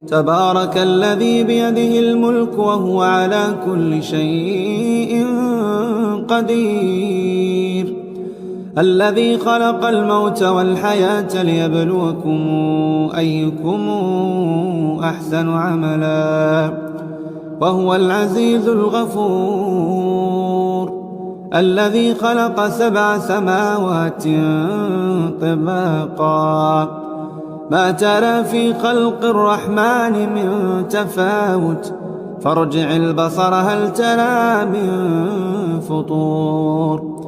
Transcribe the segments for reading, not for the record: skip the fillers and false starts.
تبارك الذي بيده الملك وهو على كل شيء قدير. الذي خلق الموت والحياة ليبلوكم أيكم أحسن عملا وهو العزيز الغفور. الذي خلق 7 سماوات طباقا ما ترى في خلق الرحمن من تفاوت فارجع البصر هل ترى من فطور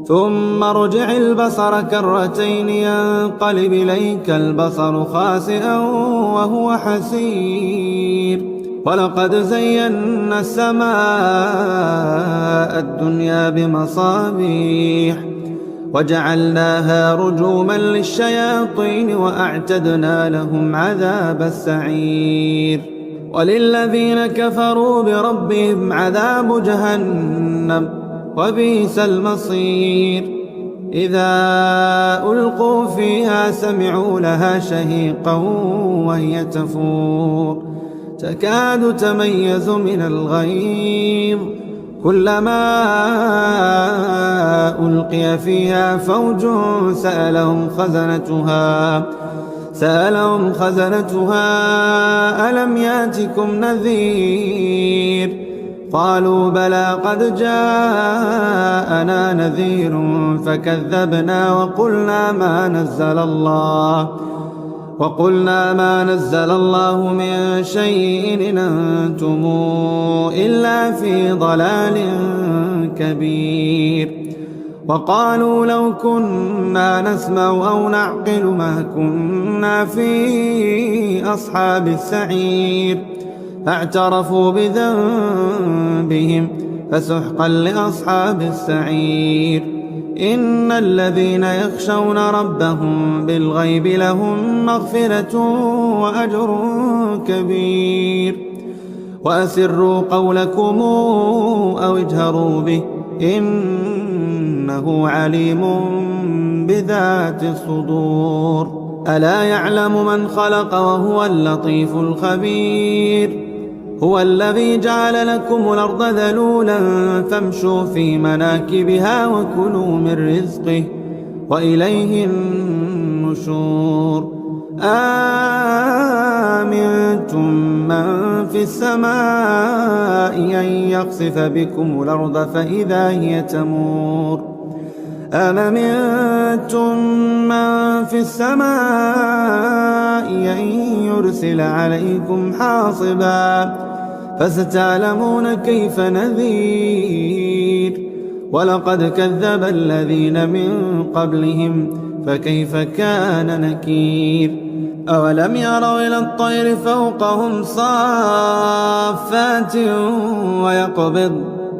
ثم ارجع البصر كرتين ينقلب إليك البصر خاسئا وهو حسير. ولقد زينا السماء الدنيا بمصابيح وجعلناها رجوما للشياطين وأعتدنا لهم عذاب السعير. وللذين كفروا بربهم عذاب جهنم وبئس المصير. إذا ألقوا فيها سمعوا لها شهيقا وهي تفور تكاد تميز من الغيظ كلما ألقي فيها فوج سألهم خزنتها ألم يأتكم نذير قالوا بلى قد جاءنا نذير فكذبنا وقلنا ما نزل الله من شيء إن أنتم إلا في ضلال كبير. وقالوا لو كنا نسمع أو نعقل ما كنا في أصحاب السعير فاعترفوا بذنبهم فسحقا لأصحاب السعير. إن الذين يخشون ربهم بالغيب لهم مغفرة وأجر كبير. وأسروا قولكم أو اجهروا به إنه عليم بذات الصدور. ألا يعلم من خلق وهو اللطيف الخبير. هو الذي جعل لكم الأرض ذلولا فامشوا في مناكبها وكلوا من رزقه وإليه النشور. آمنتم من في السماء أن يخسف بكم الأرض فإذا هي تمور أم أمنتم من في السماء أن يرسل عليكم حاصبا فستعلمون كيف نذير. ولقد كذب الذين من قبلهم فكيف كان نكير. أولم يروا إلى الطير فوقهم صافات ويقبض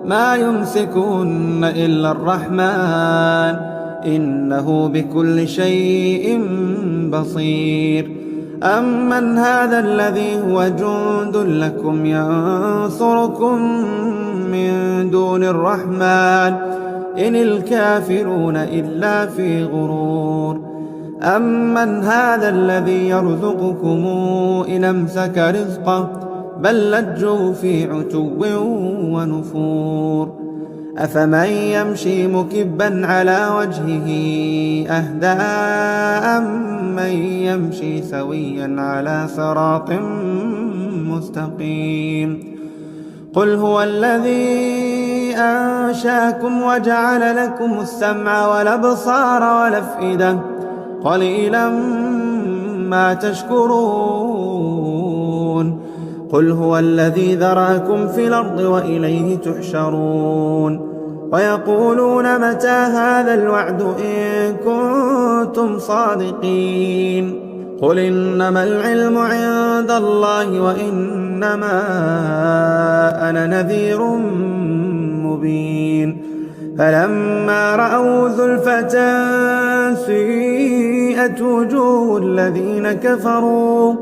ما يمسكون إلا الرحمن إنه بكل شيء بصير. أمن هذا الذي هو جند لكم ينصركم من دون الرحمن إن الكافرون إلا في غرور. أمن هذا الذي يرزقكم إن أمسك رزقه بل لجوا في عتو ونفور. أفمن يمشي مكبا على وجهه أهدى أمن يمشي سويا على صراط مستقيم. قل هو الذي أنشاكم وجعل لكم السمع والأبصار والأفئدة قليلا ما تشكرون. قل هو الذي ذرأكم في الأرض وإليه تحشرون. ويقولون متى هذا الوعد إن كنتم صادقين. قل إنما العلم عند الله وإنما أنا نذير مبين. فلما رأوا زلفة سيئت وجوه الذين كفروا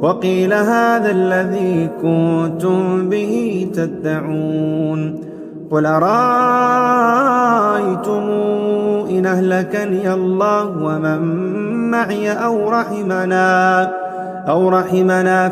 وقيل هذا الذي كنتم به تدعون. قل أرأيتم إن أهلكني الله ومن معي أو رحمنا